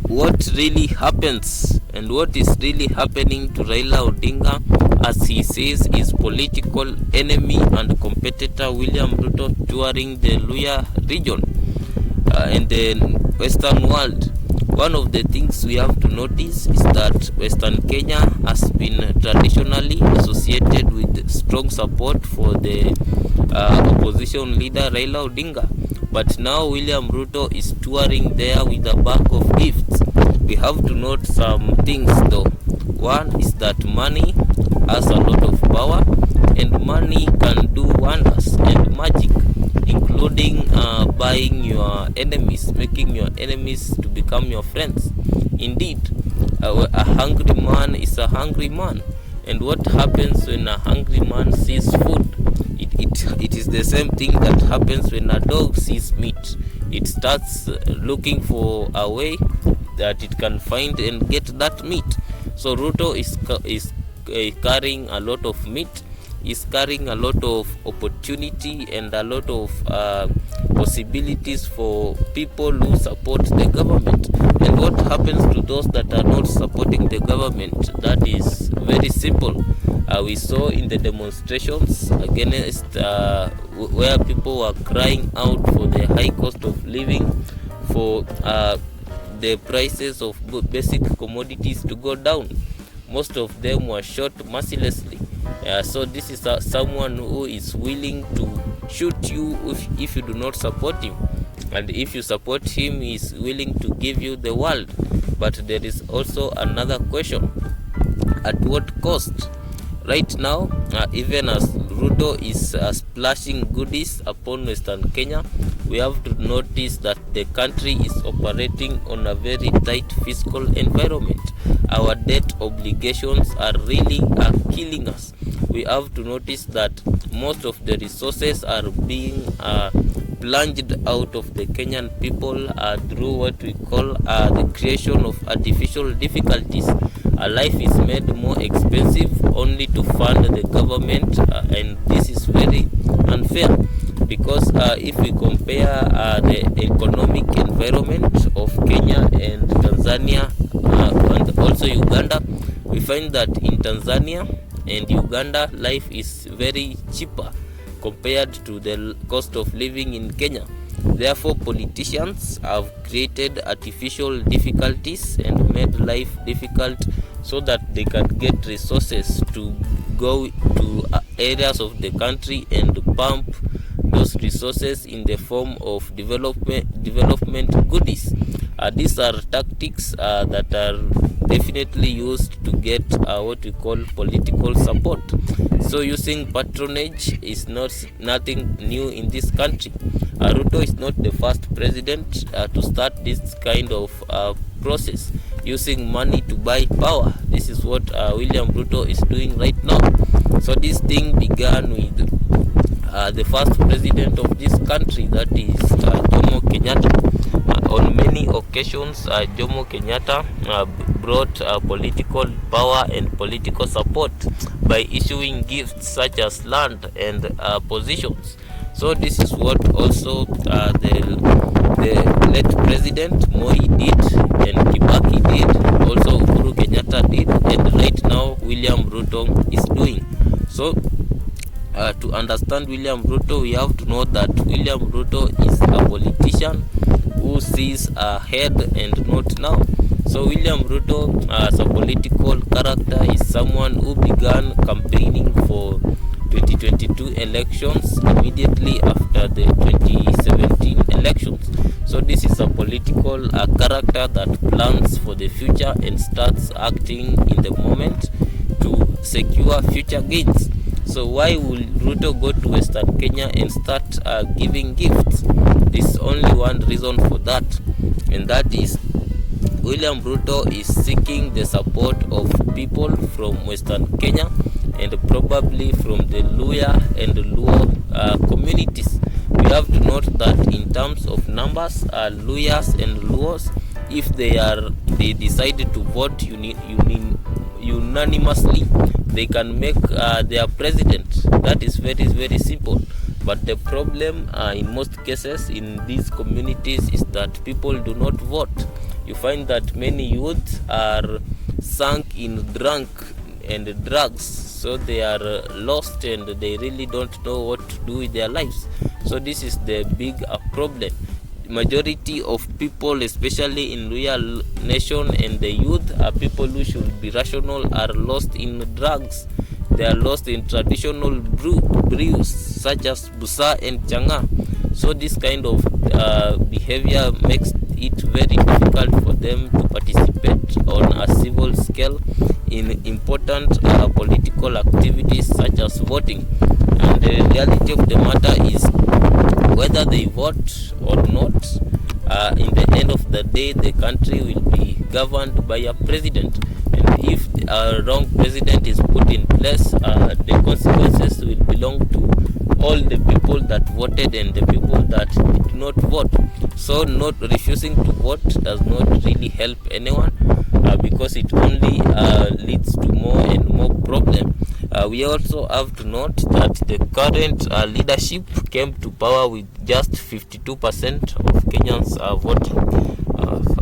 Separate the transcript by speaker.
Speaker 1: what really happens and what is really happening to Raila Odinga, as he says his political enemy and competitor William Ruto touring the Luhyias region in the Western world. One of the things we have to notice is that Western Kenya has been traditionally associated with strong support for the opposition leader Raila Odinga. But now William Ruto is touring there with a bag of gifts. We have to note some things though. One is that money has a lot of power, and money can do wonders and magic, including buying your enemies, making your enemies to become your friends. Indeed, a hungry man is a hungry man. And what happens when a hungry man sees food? It is the same thing that happens when a dog sees meat. It starts looking for a way that it can find and get that meat. So Ruto is carrying a lot of meat, is carrying a lot of opportunity and a lot of possibilities for people who support the government. And what happens to those that are not supporting the government? That is very simple. We saw in the demonstrations against where people were crying out for the high cost of living, for the prices of basic commodities to go down. Most of them were shot mercilessly. So this is someone who is willing to shoot you if you do not support him, and if you support him, he is willing to give you the world. But there is also another question: at what cost? Right now, even as Ruto is splashing goodies upon Western Kenya, we have to notice that the country is operating on a very tight fiscal environment. Our debt obligations are really killing us. We have to notice that most of the resources are being plunged out of the Kenyan people through what we call the creation of artificial difficulties. Life is made more expensive only to fund the government, and this is very unfair, because if we compare the economic environment of Kenya and Tanzania and also Uganda, we find that in Tanzania and Uganda life is very cheaper compared to the cost of living in Kenya. Therefore, politicians have created artificial difficulties and made life difficult so that they can get resources to go to areas of the country and pump those resources in the form of development goodies. These are tactics that are definitely used to get what we call political support. So using patronage is nothing new in this country. Ruto is not the first president to start this kind of process, using money to buy power. This is what William Ruto is doing right now. So this thing began with the first president of this country, that is Jomo Kenyatta. On many occasions, Jomo Kenyatta brought political power and political support by issuing gifts such as land and positions. So this is what also the late president Moi did, and Kibaki did, also Uhuru Kenyatta did, and right now William Ruto is doing. So to understand William Ruto, we have to know that William Ruto is a politician who sees ahead and not now. So William Ruto, as a political character, is someone who began campaigning for 2022 elections immediately after the 2017 elections. So this is a political character that plans for the future and starts acting in the moment to secure future gains. So why will Ruto go to Western Kenya and start giving gifts? There's only one reason for that, and that is William Ruto is seeking the support of people from Western Kenya and probably from the Luhya and Luo communities. We have to note that in terms of numbers, Luhyas and Luos, if they decided to vote unanimously, they can make their president. That is very, very simple. But the problem in most cases in these communities is that people do not vote. you find that many youth are sunk in drunk and drugs, so they are lost and they really don't know what to do with their lives. So this is the big problem. Majority of people, especially in Luhya nation, and the youth are people who should be rational, are lost in drugs. They are lost in traditional brews such as busa and changa. So this kind of behavior makes it very difficult for them to participate on a civil scale in important political activities such as voting. And the reality of the matter is, whether they vote or not, in the end of the day, the country will be governed by a president. And if a wrong president is put in place, the consequences will belong to all the people that voted and the people that did not vote. So not refusing to vote does not really help anyone, because it only leads to more and more problem. We also have to note that the current leadership came to power with just 52% of Kenyans voting.